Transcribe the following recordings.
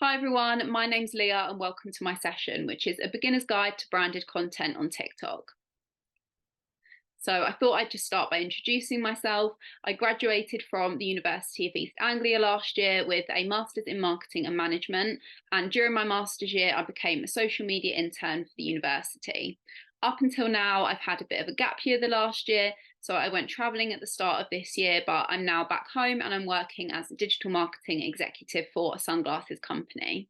Hi everyone, my name's Leah and welcome to my session, which is a beginner's guide to branded content on TikTok. So I thought I'd just start by introducing myself. I graduated from the University of East Anglia last year with a Master's in Marketing and Management, and during my Master's year I became a social media intern for the university. Up until now, I've had a bit of a gap year the last year, so I went travelling at the start of this year, but I'm now back home and I'm working as a digital marketing executive for a sunglasses company.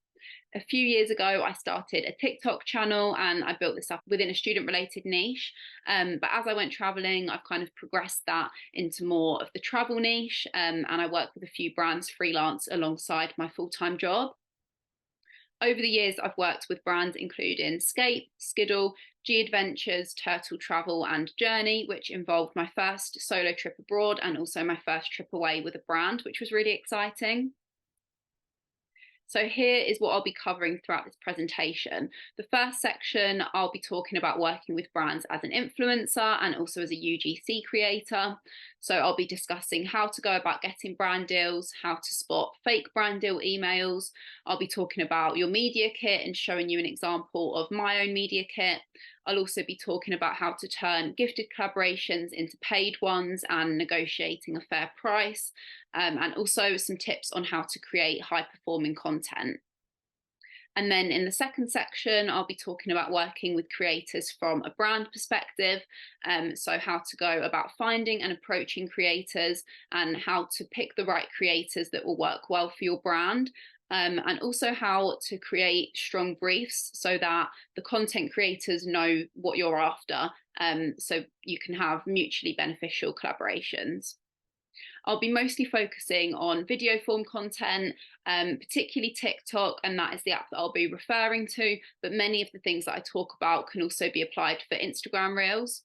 A few years ago, I started a TikTok channel and I built this up within a student related niche. But as I went traveling, I've kind of progressed that into more of the travel niche, and I work with a few brands freelance alongside my full-time job. Over the years, I've worked with brands including Scape, Skiddle, G Adventures, Turtle Travel, and Journey, which involved my first solo trip abroad and also my first trip away with a brand, which was really exciting. So here is what I'll be covering throughout this presentation. The first section, I'll be talking about working with brands as an influencer and also as a UGC creator. So I'll be discussing how to go about getting brand deals, how to spot fake brand deal emails. I'll be talking about your media kit and showing you an example of my own media kit. I'll also be talking about how to turn gifted collaborations into paid ones and negotiating a fair price, and also some tips on how to create high performing content. And then in the second section, I'll be talking about working with creators from a brand perspective. So how to go about finding and approaching creators and how to pick the right creators that will work well for your brand. And also how to create strong briefs so that the content creators know what you're after, so you can have mutually beneficial collaborations. I'll be mostly focusing on video form content, particularly TikTok, and that is the app that I'll be referring to, but many of the things that I talk about can also be applied for Instagram Reels.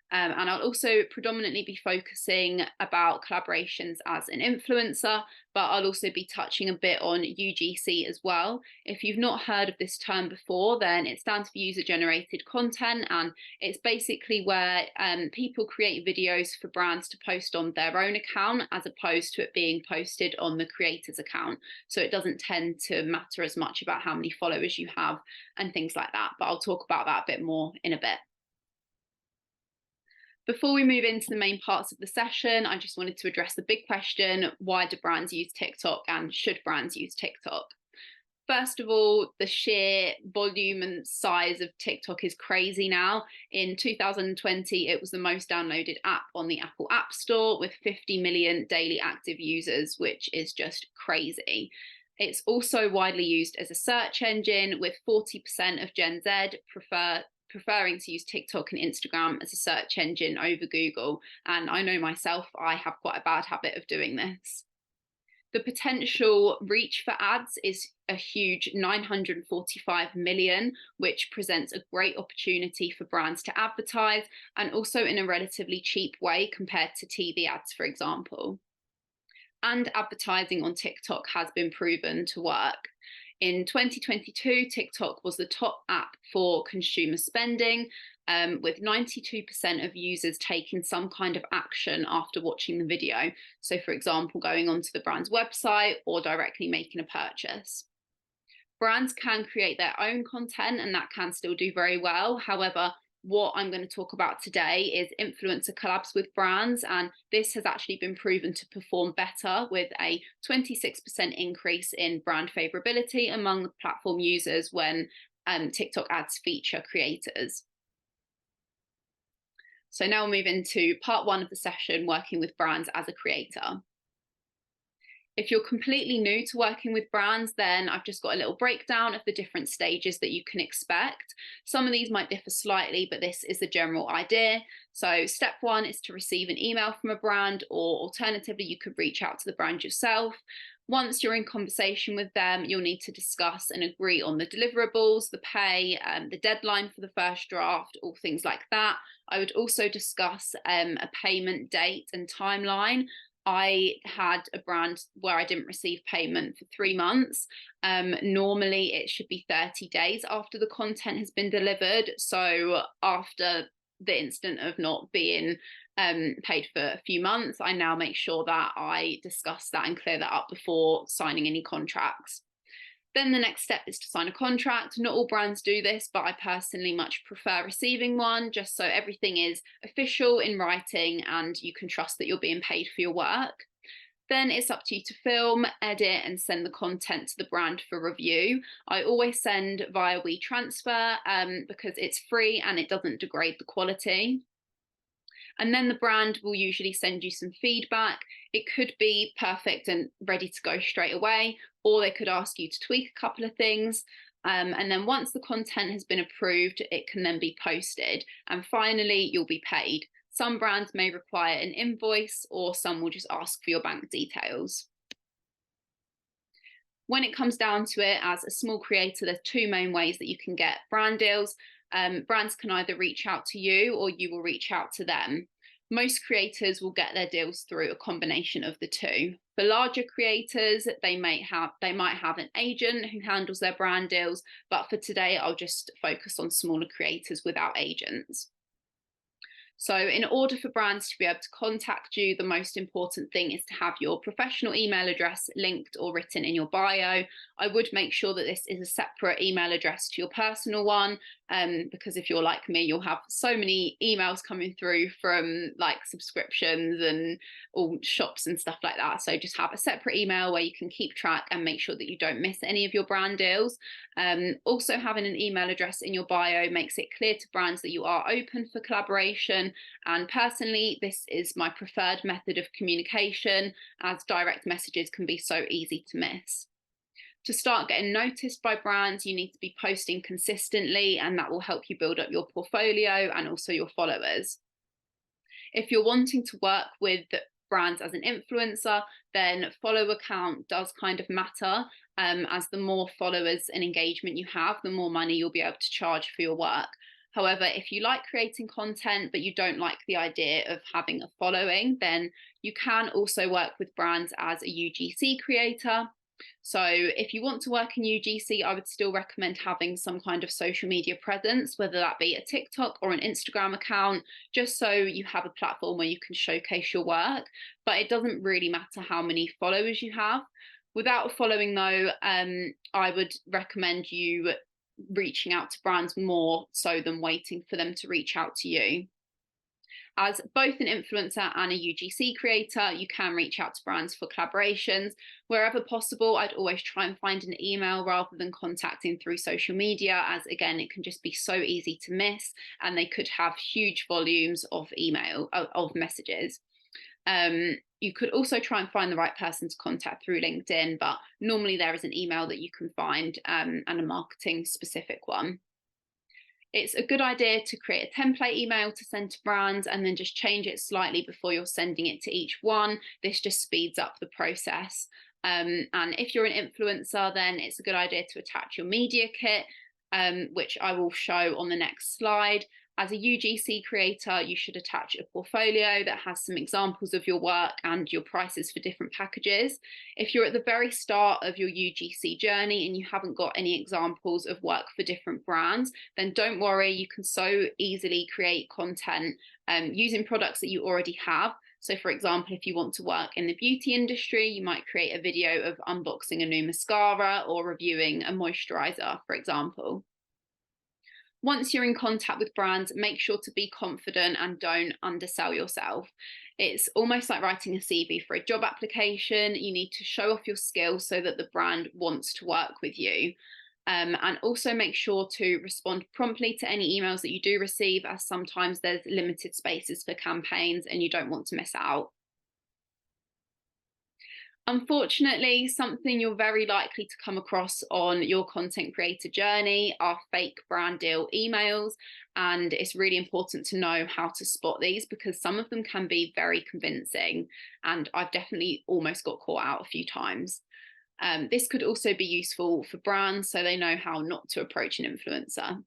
And I'll also predominantly be focusing about collaborations as an influencer, but I'll also be touching a bit on UGC as well. If you've not heard of this term before, then it stands for user generated content, and it's basically where people create videos for brands to post on their own account as opposed to it being posted on the creator's account. So it doesn't tend to matter as much about how many followers you have and things like that, but I'll talk about that a bit more in a bit. Before we move into the main parts of the session, I just wanted to address the big question: why do brands use TikTok and should brands use TikTok? First of all, the sheer volume and size of TikTok is crazy now. In 2020, it was the most downloaded app on the Apple App Store with 50 million daily active users, which is just crazy. It's also widely used as a search engine, with 40% of Gen Z preferring to use TikTok and Instagram as a search engine over Google. And I know myself, I have quite a bad habit of doing this. The potential reach for ads is a huge 945 million, which presents a great opportunity for brands to advertise, and also in a relatively cheap way compared to TV ads, for example. And advertising on TikTok has been proven to work. In 2022, TikTok was the top app for consumer spending, with 92% of users taking some kind of action after watching the video. So, for example, going onto the brand's website or directly making a purchase. Brands can create their own content and that can still do very well. However, what I'm going to talk about today is influencer collabs with brands, and this has actually been proven to perform better with a 26% increase in brand favorability among the platform users when TikTok ads feature creators. So now we'll move into part one of the session, working with brands as a creator. If you're completely new to working with brands, then I've just got a little breakdown of the different stages that you can expect. Some of these might differ slightly, but this is the general idea. So step one is to receive an email from a brand, or alternatively, you could reach out to the brand yourself. Once you're in conversation with them, you'll need to discuss and agree on the deliverables, the pay, the deadline for the first draft, all things like that. I would also discuss a payment date and timeline. I had a brand where I didn't receive payment for 3 months. Normally it should be 30 days after the content has been delivered. So after the incident of not being paid for a few months, I now make sure that I discuss that and clear that up before signing any contracts. Then the next step is to sign a contract. Not all brands do this, but I personally much prefer receiving one, just so everything is official in writing and you can trust that you're being paid for your work. Then it's up to you to film, edit, and send the content to the brand for review. I always send via WeTransfer because it's free and it doesn't degrade the quality. And then the brand will usually send you some feedback. It could be perfect and ready to go straight away, or they could ask you to tweak a couple of things. And then once the content has been approved, it can then be posted. And finally, you'll be paid. Some brands may require an invoice, or some will just ask for your bank details. When it comes down to it, as a small creator, there's two main ways that you can get brand deals. Brands can either reach out to you or you will reach out to them. Most creators will get their deals through a combination of the two. For larger creators, they might have an agent who handles their brand deals, but for today, I'll just focus on smaller creators without agents. So in order for brands to be able to contact you, the most important thing is to have your professional email address linked or written in your bio. I would make sure that this is a separate email address to your personal one, because if you're like me, you'll have so many emails coming through from like subscriptions and all shops and stuff like that. So just have a separate email where you can keep track and make sure that you don't miss any of your brand deals. Also having an email address in your bio makes it clear to brands that you are open for collaboration. And personally, this is my preferred method of communication, as direct messages can be so easy to miss. To start getting noticed by brands, you need to be posting consistently, and that will help you build up your portfolio and also your followers. If you're wanting to work with brands as an influencer, then follower count does kind of matter, as the more followers and engagement you have, the more money you'll be able to charge for your work. However, if you like creating content, but you don't like the idea of having a following, then you can also work with brands as a UGC creator. So if you want to work in UGC, I would still recommend having some kind of social media presence, whether that be a TikTok or an Instagram account, just so you have a platform where you can showcase your work. But it doesn't really matter how many followers you have. Without a following though, I would recommend you reaching out to brands more so than waiting for them to reach out to you. As both an influencer and a UGC creator, you can reach out to brands for collaborations. Wherever possible, I'd always try and find an email rather than contacting through social media, as again, it can just be so easy to miss, and they could have huge volumes of messages. You could also try and find the right person to contact through LinkedIn, but normally there is an email that you can find, and a marketing specific one. It's a good idea to create a template email to send to brands and then just change it slightly before you're sending it to each one. This just speeds up the process. And if you're an influencer, then it's a good idea to attach your media kit, which I will show on the next slide. As a UGC creator, you should attach a portfolio that has some examples of your work and your prices for different packages. If you're at the very start of your UGC journey and you haven't got any examples of work for different brands, then don't worry, you can so easily create content using products that you already have. So for example, if you want to work in the beauty industry, you might create a video of unboxing a new mascara or reviewing a moisturizer, for example. Once you're in contact with brands, make sure to be confident and don't undersell yourself. It's almost like writing a CV for a job application. You need to show off your skills so that the brand wants to work with you. And also make sure to respond promptly to any emails that you do receive, as sometimes there's limited spaces for campaigns and you don't want to miss out. Unfortunately, something you're very likely to come across on your content creator journey are fake brand deal emails. And it's really important to know how to spot these, because some of them can be very convincing. And I've definitely almost got caught out a few times. This could also be useful for brands so they know how not to approach an influencer.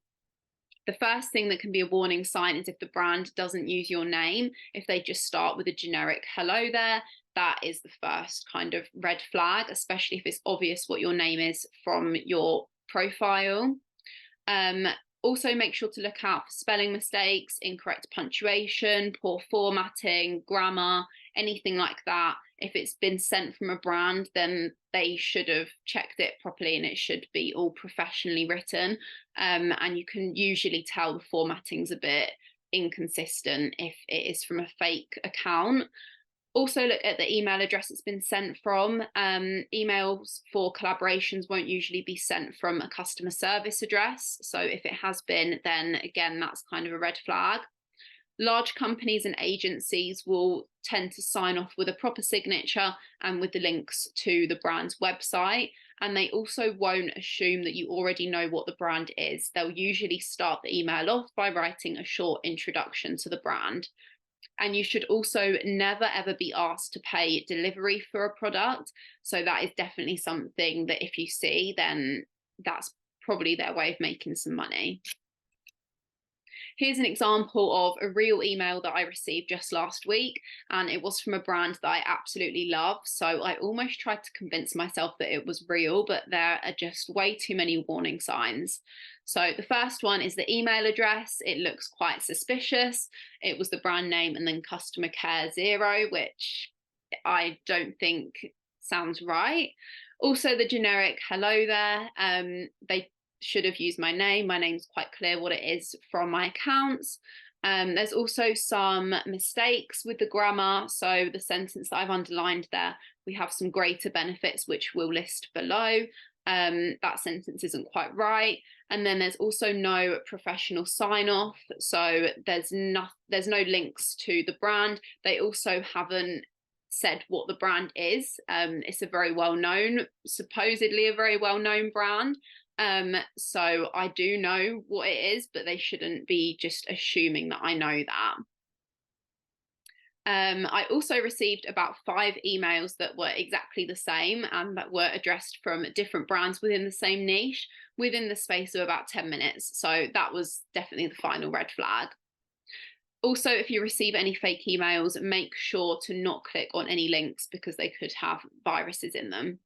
The first thing that can be a warning sign is if the brand doesn't use your name. If they just start with a generic hello there, that is the first kind of red flag, especially if it's obvious what your name is from your profile. Also, make sure to look out for spelling mistakes, incorrect punctuation, poor formatting, grammar, anything like that. If it's been sent from a brand, then they should have checked it properly and it should be all professionally written. And you can usually tell the formatting's a bit inconsistent if it is from a fake account. Also look at the email address it's been sent from. Emails for collaborations won't usually be sent from a customer service address. So if it has been, then again, that's kind of a red flag. Large companies and agencies will tend to sign off with a proper signature and with the links to the brand's website. And they also won't assume that you already know what the brand is. They'll usually start the email off by writing a short introduction to the brand. And you should also never ever be asked to pay delivery for a product. So that is definitely something that if you see, then that's probably their way of making some money. Here's an example of a real email that I received just last week, and it was from a brand that I absolutely love. So I almost tried to convince myself that it was real, but there are just way too many warning signs. So the first one is the email address. It looks quite suspicious. It was the brand name and then customer care 0, which I don't think sounds right. Also the generic hello there. They should have used my name. My name's quite clear what it is from my accounts. There's also some mistakes with the grammar. So the sentence that I've underlined there, we have some greater benefits, which we'll list below. That sentence isn't quite right. And then there's also no professional sign off. So there's no links to the brand. They also haven't said what the brand is. It's a very well-known, supposedly a very well-known brand. So I do know what it is, but they shouldn't be just assuming that I know that. I also received about 5 emails that were exactly the same and that were addressed from different brands within the same niche within the space of about 10 minutes. So that was definitely the final red flag. Also, if you receive any fake emails, make sure to not click on any links because they could have viruses in them.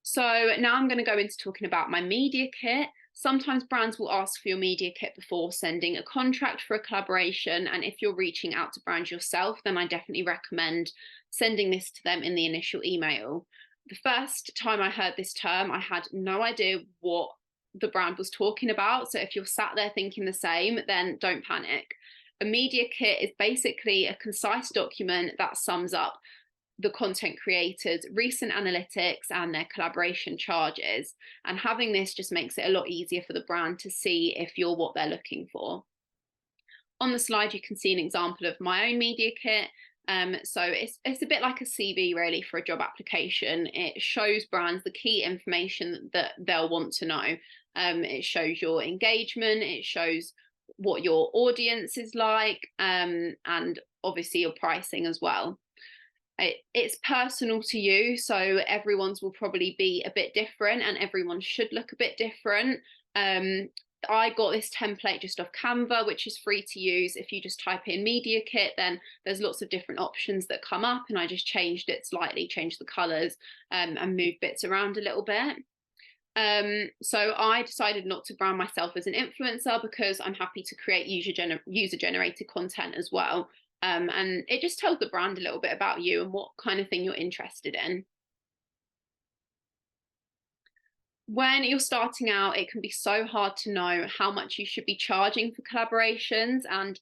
So now I'm going to go into talking about my media kit. Sometimes brands will ask for your media kit before sending a contract for a collaboration. And if you're reaching out to brands yourself, then I definitely recommend sending this to them in the initial email. The first time I heard this term, I had no idea what the brand was talking about. So if you're sat there thinking the same, then don't panic. A media kit is basically a concise document that sums up the content creators' recent analytics and their collaboration charges. And having this just makes it a lot easier for the brand to see if you're what they're looking for. On the slide, you can see an example of my own media kit. So it's a bit like a CV really for a job application. It shows brands the key information that they'll want to know. It shows your engagement, it shows what your audience is like, and obviously your pricing as well. It's personal to you, so everyone's will probably be a bit different and everyone should look a bit different. I got this template just off Canva, which is free to use. If you just type in media kit, then there's lots of different options that come up, and I just changed it slightly, changed the colors, and moved bits around a little bit. So I decided not to brand myself as an influencer because I'm happy to create user-generated content as well. And it just tells the brand a little bit about you and what kind of thing you're interested in. When you're starting out, it can be so hard to know how much you should be charging for collaborations, and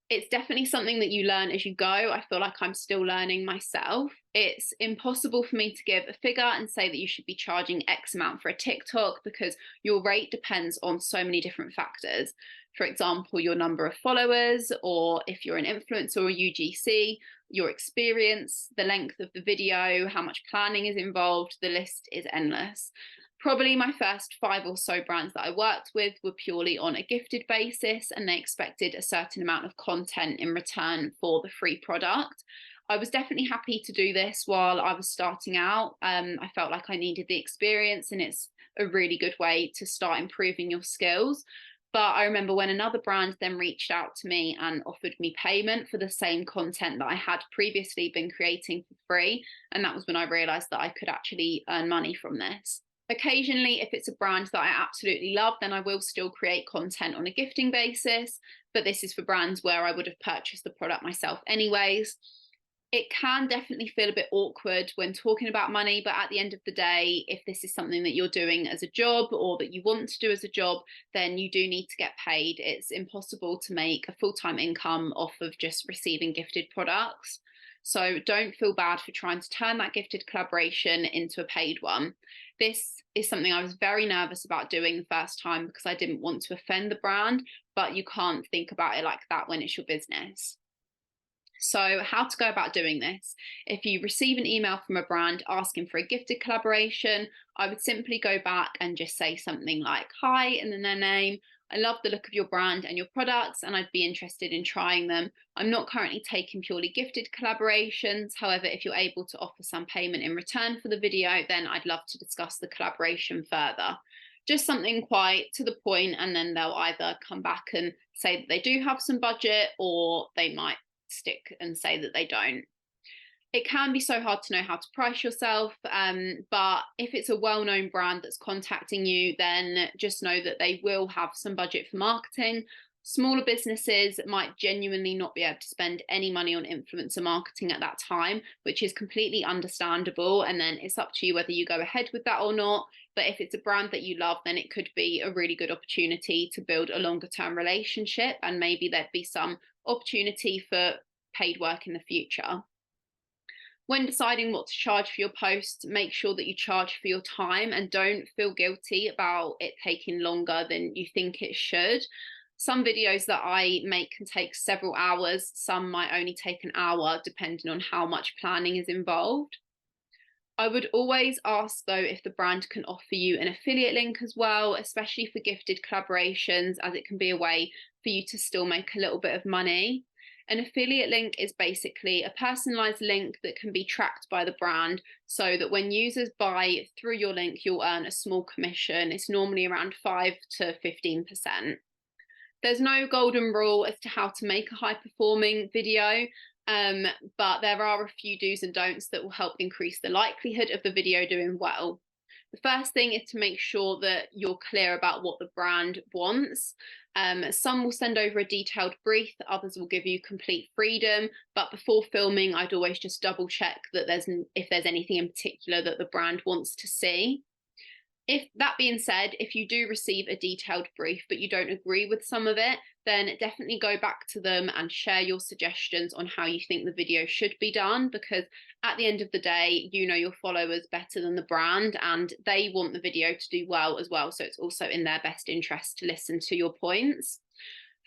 it's definitely something that you learn as you go. I feel like I'm still learning myself. It's impossible for me to give a figure and say that you should be charging X amount for a TikTok because your rate depends on so many different factors. For example, your number of followers, or if you're an influencer or UGC, your experience, the length of the video, how much planning is involved. The list is endless. Probably my first 5 or so brands that I worked with were purely on a gifted basis, and they expected a certain amount of content in return for the free product. I was definitely happy to do this while I was starting out. I felt like I needed the experience, and it's a really good way to start improving your skills. But I remember when another brand then reached out to me and offered me payment for the same content that I had previously been creating for free. And that was when I realized that I could actually earn money from this. Occasionally, if it's a brand that I absolutely love, then I will still create content on a gifting basis, but this is for brands where I would have purchased the product myself anyways. It can definitely feel a bit awkward when talking about money, but at the end of the day, if this is something that you're doing as a job or that you want to do as a job, then you do need to get paid. It's impossible to make a full-time income off of just receiving gifted products. So don't feel bad for trying to turn that gifted collaboration into a paid one. This is something I was very nervous about doing the first time because I didn't want to offend the brand, but you can't think about it like that when it's your business. So how to go about doing this? If you receive an email from a brand asking for a gifted collaboration, I would simply go back and just say something like, hi, and then their name. I love the look of your brand and your products, and I'd be interested in trying them. I'm not currently taking purely gifted collaborations. However, if you're able to offer some payment in return for the video, then I'd love to discuss the collaboration further. Just something quite to the point, and then they'll either come back and say that they do have some budget, or they might stick and say that they don't. It can be so hard to know how to price yourself, but if it's a well-known brand that's contacting you, then just know that they will have some budget for marketing. Smaller businesses might genuinely not be able to spend any money on influencer marketing at that time, which is completely understandable, and then it's up to you whether you go ahead with that or not. But if it's a brand that you love, then it could be a really good opportunity to build a longer term relationship, and maybe there'd be some opportunity for paid work in the future. When deciding what to charge for your posts, make sure that you charge for your time and don't feel guilty about it taking longer than you think it should. Some videos that I make can take several hours, some might only take an hour, depending on how much planning is involved. I would always ask though if the brand can offer you an affiliate link as well, especially for gifted collaborations, as it can be a way for you to still make a little bit of money. An affiliate link is basically a personalized link that can be tracked by the brand, so that when users buy through your link, you'll earn a small commission. It's normally around 5 to 15%. There's no golden rule as to how to make a high performing video, but there are a few do's and don'ts that will help increase the likelihood of the video doing well. The first thing is to make sure that you're clear about what the brand wants. Some will send over a detailed brief, others will give you complete freedom, but before filming, I'd always just double check that if there's anything in particular that the brand wants to see. If that being said, if you do receive a detailed brief but you don't agree with some of it, then definitely go back to them and share your suggestions on how you think the video should be done, because at the end of the day, you know your followers better than the brand, and they want the video to do well as well. So it's also in their best interest to listen to your points.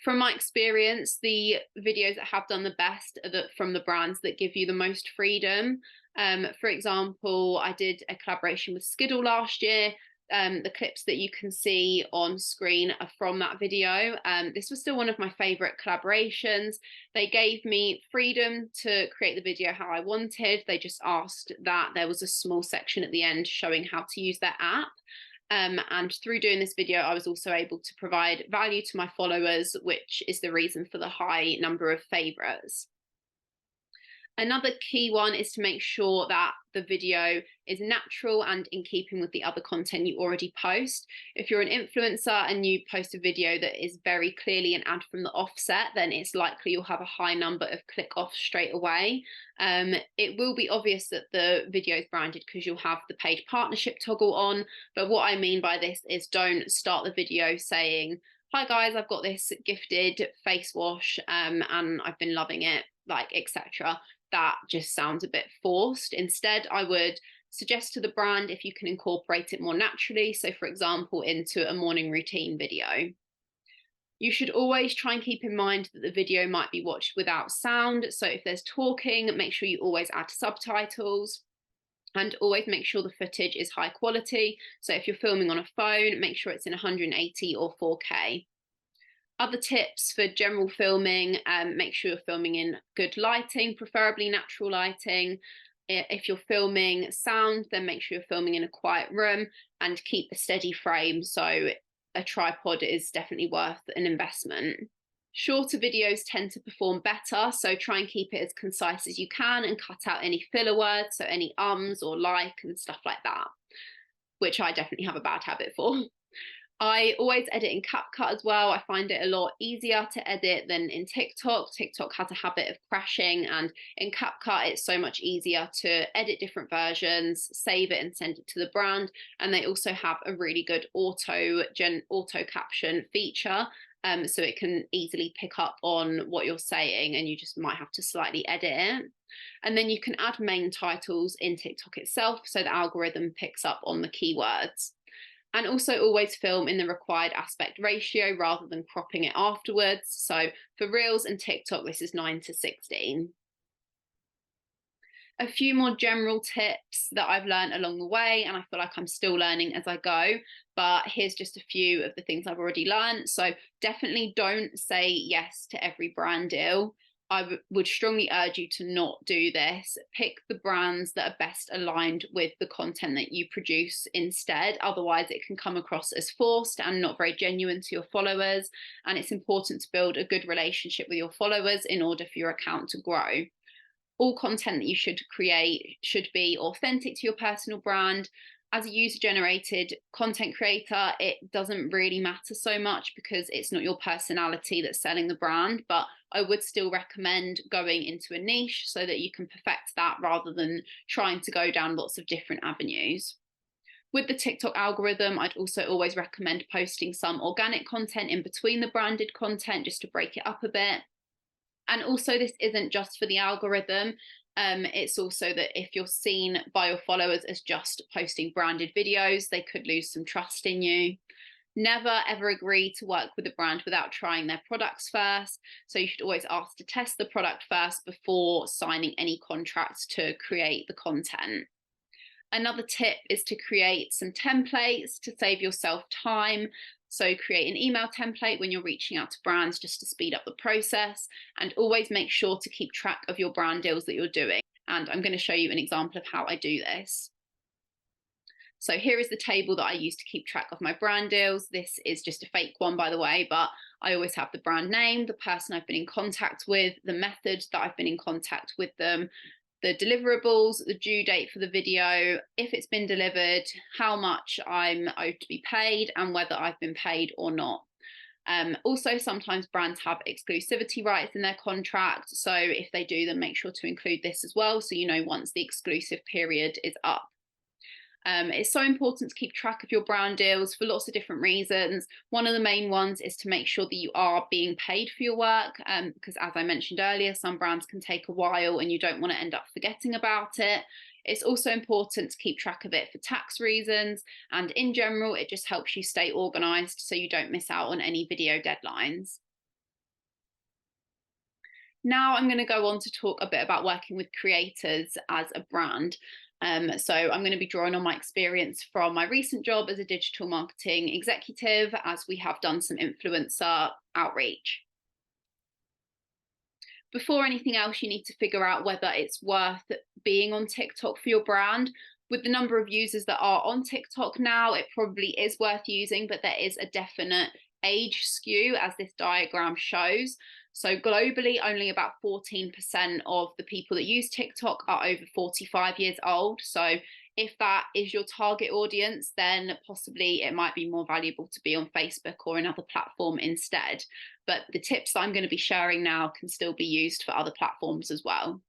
From my experience, the videos that have done the best are from the brands that give you the most freedom. For example, I did a collaboration with Skiddle last year. The clips that you can see on screen are from that video. This was still one of my favorite collaborations. They gave me freedom to create the video how I wanted. They just asked that there was a small section at the end showing how to use their app. And through doing this video, I was also able to provide value to my followers, which is the reason for the high number of favorites. Another key one is to make sure that the video is natural and in keeping with the other content you already post. If you're an influencer and you post a video that is very clearly an ad from the offset, then it's likely you'll have a high number of click off straight away. It will be obvious that the video is branded because you'll have the paid partnership toggle on. But what I mean by this is don't start the video saying, hi guys, I've got this gifted face wash and I've been loving it, like etc. That just sounds a bit forced. Instead, I would suggest to the brand if you can incorporate it more naturally. So for example, into a morning routine video. You should always try and keep in mind that the video might be watched without sound. So if there's talking, make sure you always add subtitles. And always make sure the footage is high quality. So if you're filming on a phone, make sure it's in 180 or 4K. Other tips for general filming, make sure you're filming in good lighting, preferably natural lighting. If you're filming sound, then make sure you're filming in a quiet room and keep a steady frame. So a tripod is definitely worth an investment. Shorter videos tend to perform better, so try and keep it as concise as you can and cut out any filler words, so any ums or like and stuff like that. which I definitely have a bad habit for. I always edit in CapCut as well. I find it a lot easier to edit than in TikTok. TikTok has a habit of crashing, and in CapCut it's so much easier to edit different versions, save it and send it to the brand. And they also have a really good auto caption feature. So it can easily pick up on what you're saying, and you just might have to slightly edit it. And then you can add main titles in TikTok itself, so the algorithm picks up on the keywords. And also always film in the required aspect ratio rather than cropping it afterwards. So for Reels and TikTok, this is 9:16. A few more general tips that I've learned along the way, and I feel like I'm still learning as I go, but here's just a few of the things I've already learned. So definitely don't say yes to every brand deal. I would strongly urge you to not do this. Pick the brands that are best aligned with the content that you produce instead. Otherwise, it can come across as forced and not very genuine to your followers. And it's important to build a good relationship with your followers in order for your account to grow. All content that you should create should be authentic to your personal brand. As a user-generated content creator, it doesn't really matter so much because it's not your personality that's selling the brand, but I would still recommend going into a niche so that you can perfect that rather than trying to go down lots of different avenues. With the TikTok algorithm, I'd also always recommend posting some organic content in between the branded content just to break it up a bit. And also, this isn't just for the algorithm. It's also that if you're seen by your followers as just posting branded videos, they could lose some trust in you. Never ever agree to work with a brand without trying their products first. So you should always ask to test the product first before signing any contracts to create the content. Another tip is to create some templates to save yourself time. So create an email template when you're reaching out to brands just to speed up the process, and always make sure to keep track of your brand deals that you're doing. And I'm going to show you an example of how I do this. So here is the table that I use to keep track of my brand deals. This is just a fake one, by the way, but I always have the brand name, the person I've been in contact with, the method that I've been in contact with them, the deliverables, the due date for the video, if it's been delivered, how much I'm owed to be paid, and whether I've been paid or not. Also, sometimes brands have exclusivity rights in their contract. So if they do, then make sure to include this as well, so you know once the exclusive period is up. It's so important to keep track of your brand deals for lots of different reasons. One of the main ones is to make sure that you are being paid for your work, because as I mentioned earlier, some brands can take a while and you don't want to end up forgetting about it. It's also important to keep track of it for tax reasons, and in general, it just helps you stay organized so you don't miss out on any video deadlines. Now I'm going to go on to talk a bit about working with creators as a brand. So I'm going to be drawing on my experience from my recent job as a digital marketing executive, as we have done some influencer outreach. Before anything else, you need to figure out whether it's worth being on TikTok for your brand. With the number of users that are on TikTok now, it probably is worth using, but there is a definite age skew, as this diagram shows. So globally, only about 14% of the people that use TikTok are over 45 years old. So if that is your target audience, then possibly it might be more valuable to be on Facebook or another platform instead. But the tips that I'm going to be sharing now can still be used for other platforms as well.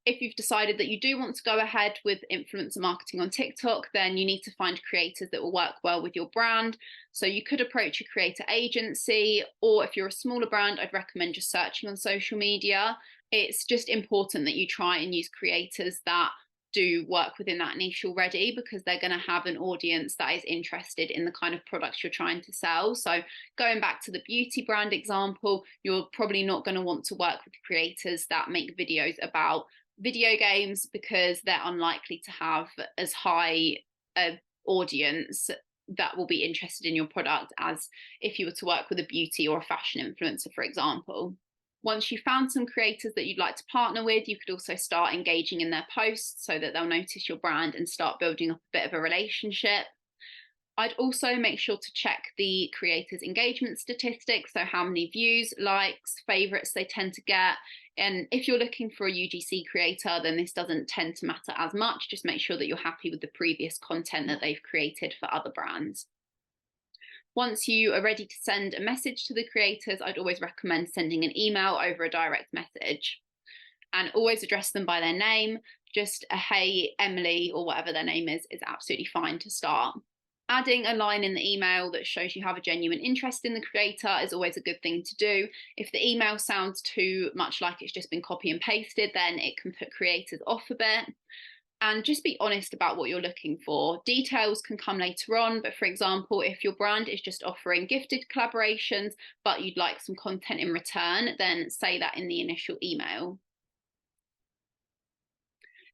If you've decided that you do want to go ahead with influencer marketing on TikTok, then you need to find creators that will work well with your brand. So you could approach a creator agency, or if you're a smaller brand, I'd recommend just searching on social media. It's just important that you try and use creators that do work within that niche already, because they're going to have an audience that is interested in the kind of products you're trying to sell. So going back to the beauty brand example, you're probably not going to want to work with creators that make videos about video games, because they're unlikely to have as high an audience that will be interested in your product as if you were to work with a beauty or a fashion influencer, for example. Once you've found some creators that you'd like to partner with, you could also start engaging in their posts so that they'll notice your brand and start building up a bit of a relationship. I'd also make sure to check the creators' engagement statistics, so how many views, likes, favorites they tend to get. And if you're looking for a UGC creator, then this doesn't tend to matter as much. Just make sure that you're happy with the previous content that they've created for other brands. Once you are ready to send a message to the creators, I'd always recommend sending an email over a direct message, and always address them by their name. Just a hey, Emily, or whatever their name is absolutely fine to start. Adding a line in the email that shows you have a genuine interest in the creator is always a good thing to do. If the email sounds too much like it's just been copy and pasted, then it can put creators off a bit. And just be honest about what you're looking for. Details can come later on, but for example, if your brand is just offering gifted collaborations, but you'd like some content in return, then say that in the initial email.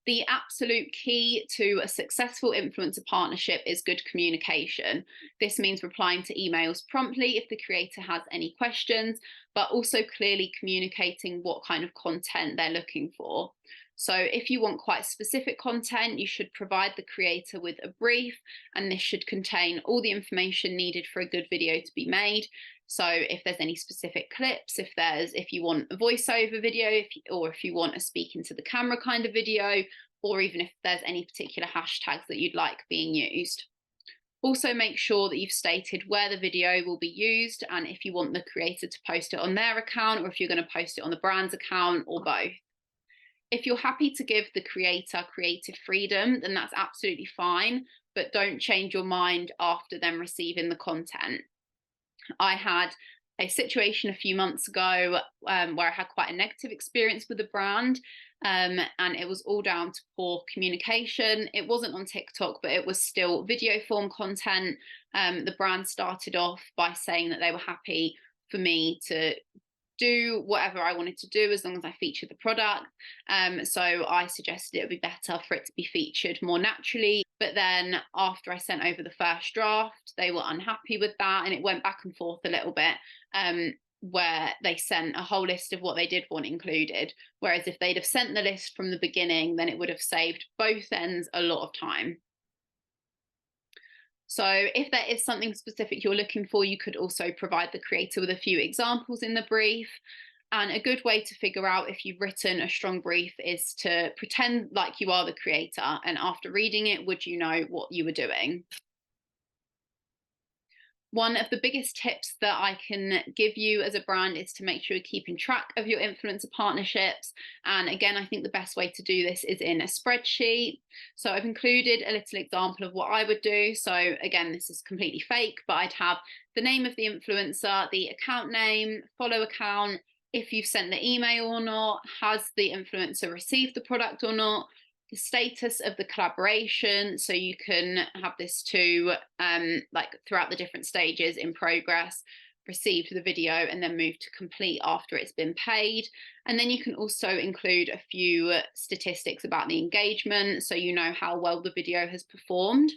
The absolute key to a successful influencer partnership is good communication. This means replying to emails promptly if the creator has any questions, but also clearly communicating what kind of content they're looking for. So if you want quite specific content, you should provide the creator with a brief, and this should contain all the information needed for a good video to be made. So if there's any specific clips, if you want a voiceover video, if you want a speaking to the camera kind of video, or even if there's any particular hashtags that you'd like being used. Also make sure that you've stated where the video will be used, and if you want the creator to post it on their account, or if you're going to post it on the brand's account, or both. If you're happy to give the creator creative freedom, then that's absolutely fine, but don't change your mind after them receiving the content. I had a situation a few months ago where I had quite a negative experience with the brand, and it was all down to poor communication. It wasn't on TikTok, but it was still video form content. The brand started off by saying that they were happy for me to do whatever I wanted to do as long as I featured the product. So I suggested it would be better for it to be featured more naturally. But then after I sent over the first draft, they were unhappy with that, and it went back and forth a little bit, where they sent a whole list of what they did want included. Whereas if they'd have sent the list from the beginning, then it would have saved both ends a lot of time. So if there is something specific you're looking for, you could also provide the creator with a few examples in the brief. And a good way to figure out if you've written a strong brief is to pretend like you are the creator, and after reading it, would you know what you were doing? One of the biggest tips that I can give you as a brand is to make sure you're keeping track of your influencer partnerships. And again, I think the best way to do this is in a spreadsheet. So I've included a little example of what I would do. So again, this is completely fake, but I'd have the name of the influencer, the account name, follow account, if you've sent the email or not, has the influencer received the product or not, the status of the collaboration, so you can have this to like throughout the different stages: in progress, received the video, and then move to complete after it's been paid. And then you can also include a few statistics about the engagement, so you know how well the video has performed.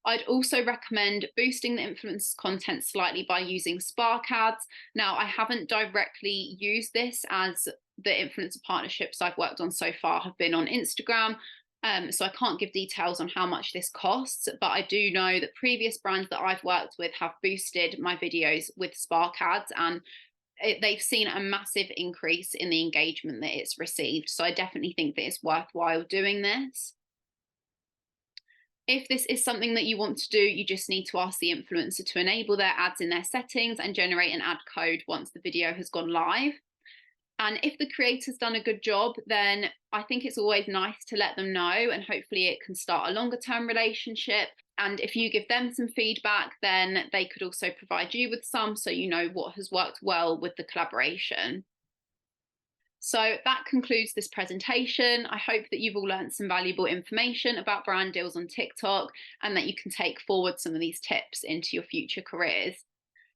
I'd also recommend boosting the influencer's content slightly by using Spark ads. Now, I haven't directly used this, as the influencer partnerships I've worked on so far have been on Instagram. So I can't give details on how much this costs, but I do know that previous brands that I've worked with have boosted my videos with Spark ads, and they've seen a massive increase in the engagement that it's received. So I definitely think that it's worthwhile doing this. If this is something that you want to do, you just need to ask the influencer to enable their ads in their settings and generate an ad code once the video has gone live. And if the creator's done a good job, then I think it's always nice to let them know, and hopefully it can start a longer term relationship. And if you give them some feedback, then they could also provide you with some, so you know what has worked well with the collaboration. So that concludes this presentation. I hope that you've all learned some valuable information about brand deals on TikTok, and that you can take forward some of these tips into your future careers.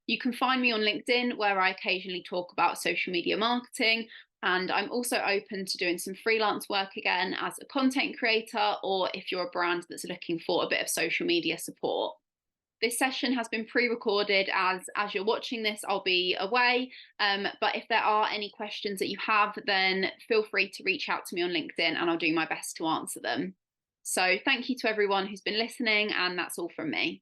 You can find me on LinkedIn, where I occasionally talk about social media marketing, and I'm also open to doing some freelance work again as a content creator, or if you're a brand that's looking for a bit of social media support. This session has been pre-recorded, as you're watching this, I'll be away. But if there are any questions that you have, then feel free to reach out to me on LinkedIn, and I'll do my best to answer them. So thank you to everyone who's been listening, and that's all from me.